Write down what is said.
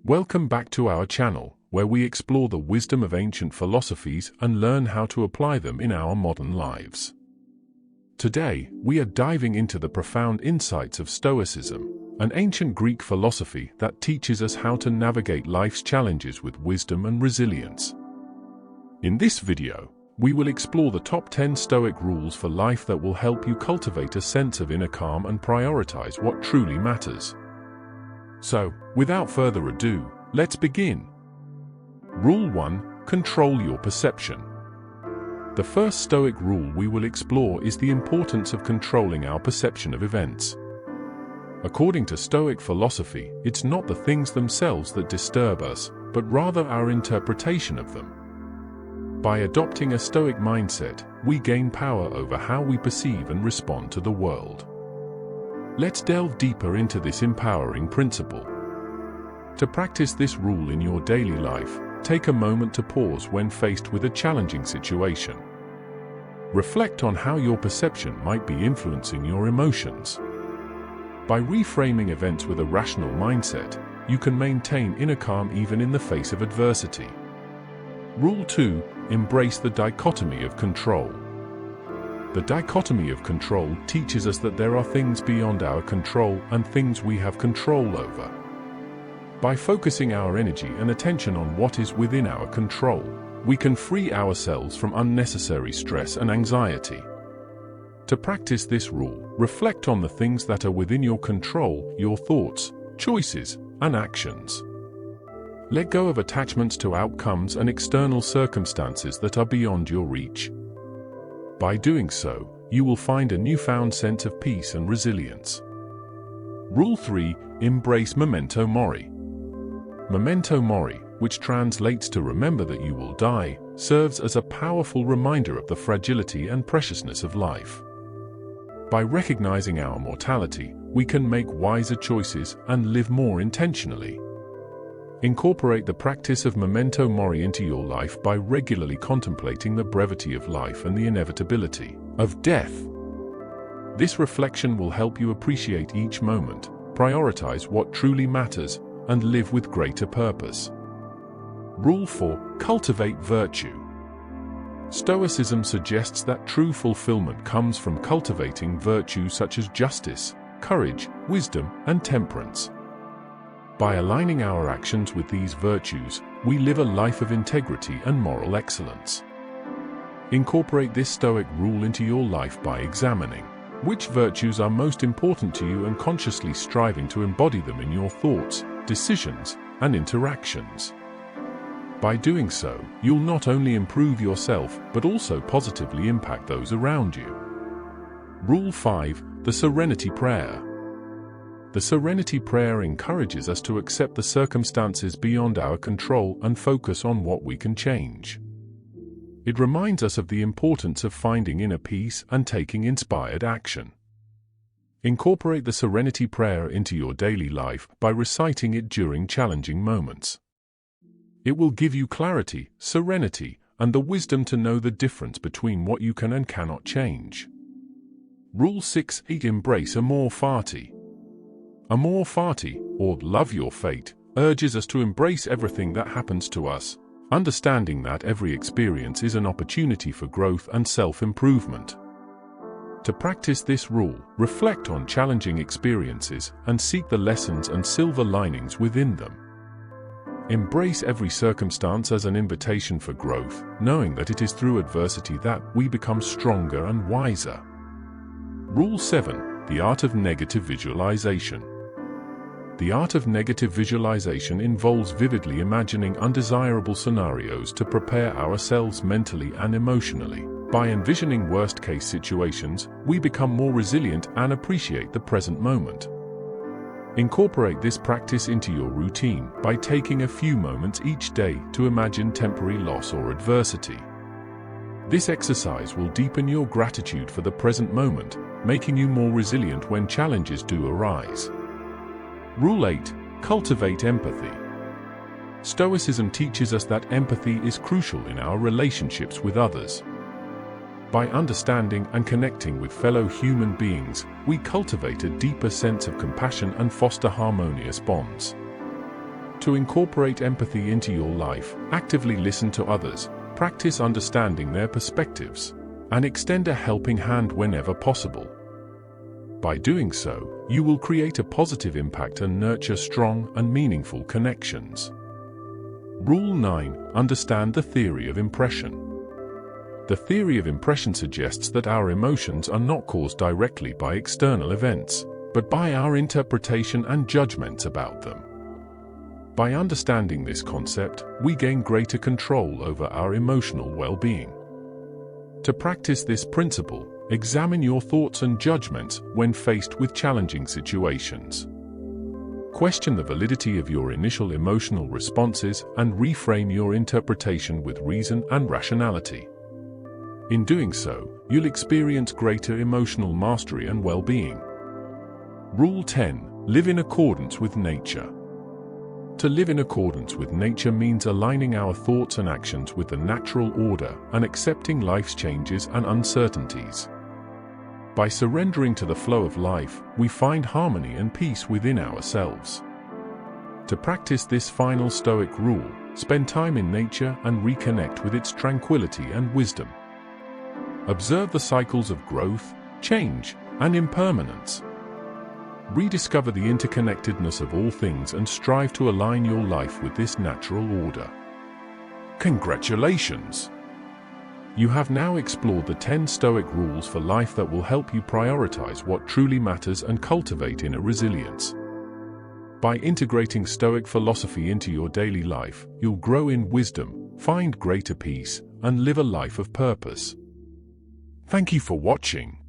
Welcome back to our channel, where we explore the wisdom of ancient philosophies and learn how to apply them in our modern lives. Today, we are diving into the profound insights of Stoicism, an ancient Greek philosophy that teaches us how to navigate life's challenges with wisdom and resilience. In this video, we will explore the top 10 Stoic rules for life that will help you cultivate a sense of inner calm and prioritize what truly matters. So, without further ado, let's begin. Rule 1. Control your perception. The first Stoic rule we will explore is the importance of controlling our perception of events. According to Stoic philosophy, it's not the things themselves that disturb us, but rather our interpretation of them. By adopting a Stoic mindset, we gain power over how we perceive and respond to the world. Let's delve deeper into this empowering principle. To practice this rule in your daily life, take a moment to pause when faced with a challenging situation. Reflect on how your perception might be influencing your emotions. By reframing events with a rational mindset, you can maintain inner calm even in the face of adversity. Rule 2. Embrace the dichotomy of control. The dichotomy of control teaches us that there are things beyond our control and things we have control over. By focusing our energy and attention on what is within our control, we can free ourselves from unnecessary stress and anxiety. To practice this rule, reflect on the things that are within your control, your thoughts, choices, and actions. Let go of attachments to outcomes and external circumstances that are beyond your reach. By doing so, you will find a newfound sense of peace and resilience. Rule 3. Embrace memento mori. Memento mori, which translates to remember that you will die, serves as a powerful reminder of the fragility and preciousness of life. By recognizing our mortality, we can make wiser choices and live more intentionally. Incorporate the practice of memento mori into your life by regularly contemplating the brevity of life and the inevitability of death. This reflection will help you appreciate each moment, prioritize what truly matters, and live with greater purpose. Rule 4. Cultivate virtue. Stoicism suggests that true fulfillment comes from cultivating virtues such as justice, courage, wisdom, and temperance. By aligning our actions with these virtues, we live a life of integrity and moral excellence. Incorporate this Stoic rule into your life by examining which virtues are most important to you and consciously striving to embody them in your thoughts, decisions, and interactions. By doing so, you'll not only improve yourself but also positively impact those around you. Rule 5. The Serenity Prayer. The Serenity Prayer encourages us to accept the circumstances beyond our control and focus on what we can change. It reminds us of the importance of finding inner peace and taking inspired action. Incorporate the Serenity Prayer into your daily life by reciting it during challenging moments. It will give you clarity, serenity, and the wisdom to know the difference between what you can and cannot change. Rule 6. Embrace amor fati. Amor fati, or love your fate, urges us to embrace everything that happens to us, understanding that every experience is an opportunity for growth and self-improvement. To practice this rule, reflect on challenging experiences and seek the lessons and silver linings within them. Embrace every circumstance as an invitation for growth, knowing that it is through adversity that we become stronger and wiser. Rule 7. The art of negative visualization. The art of negative visualization involves vividly imagining undesirable scenarios to prepare ourselves mentally and emotionally. By envisioning worst-case situations, we become more resilient and appreciate the present moment. Incorporate this practice into your routine by taking a few moments each day to imagine temporary loss or adversity. This exercise will deepen your gratitude for the present moment, making you more resilient when challenges do arise. Rule 8. Cultivate empathy. Stoicism teaches us that empathy is crucial in our relationships with others. By understanding and connecting with fellow human beings, we cultivate a deeper sense of compassion and foster harmonious bonds. To incorporate empathy into your life, actively listen to others, practice understanding their perspectives, and extend a helping hand whenever possible. By doing so, you will create a positive impact and nurture strong and meaningful connections. Rule 9. Understand the theory of impression. The theory of impression suggests that our emotions are not caused directly by external events, but by our interpretation and judgments about them. By understanding this concept, we gain greater control over our emotional well-being. To practice this principle, examine your thoughts and judgments when faced with challenging situations. Question the validity of your initial emotional responses and reframe your interpretation with reason and rationality. In doing so, you'll experience greater emotional mastery and well-being. Rule 10. Live in accordance with nature. To live in accordance with nature means aligning our thoughts and actions with the natural order and accepting life's changes and uncertainties. By surrendering to the flow of life, we find harmony and peace within ourselves. To practice this final Stoic rule, spend time in nature and reconnect with its tranquility and wisdom. Observe the cycles of growth, change, and impermanence. Rediscover the interconnectedness of all things and strive to align your life with this natural order. Congratulations! You have now explored the 10 Stoic rules for life that will help you prioritize what truly matters and cultivate inner resilience. By integrating Stoic philosophy into your daily life, you'll grow in wisdom, find greater peace, and live a life of purpose. Thank you for watching.